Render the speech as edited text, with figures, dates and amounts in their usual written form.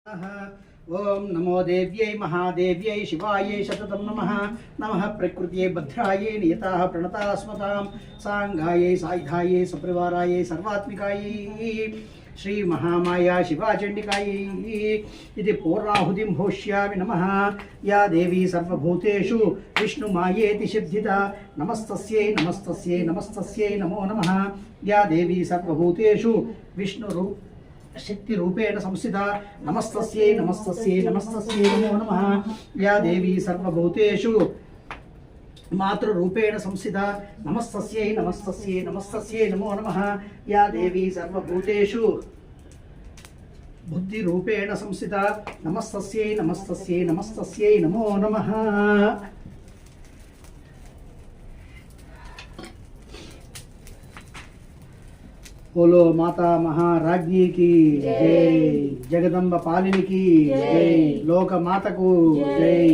ओम नमो देव्यै महादेव्यै शिवायै शततं नमः। नमः प्रकृत्यै भद्रायै नियताः प्रणतास्मतां सांगायै सायुधायै सपरिवारायै सर्वात्मिकायै श्री महामाया शिवाचण्डिकायै इति पूर्णाहुतिं भोष्यामि नमः। या देवी सर्वभूतेषु विष्णुमायेति सिद्धिता नमस्तस्यै नमस्तस्यै नमस्तस्यै नमो नमः। या देवी सर्वभूतेषु विष्णुरूप शक्ति रूपेण संस्थिता नमस्तस्यै नमस्तस्यै नमस्तस्यै नमो नमः। या देवी सर्वभूतेषु मातृरूपेण संस्थिता नमस्तस्यै नमस्तस्यै नमस्तस्यै नमो नमः। या देवी सर्वभूतेषु बुद्धिरूपेण संस्थिता नमस्तस्यै नमस्तस्यै नमस्तस्यै नमो नमः। बोलो माता महाराज्ञी की जय, जगदम्ब पालिनी की जय, लोक माता को जय।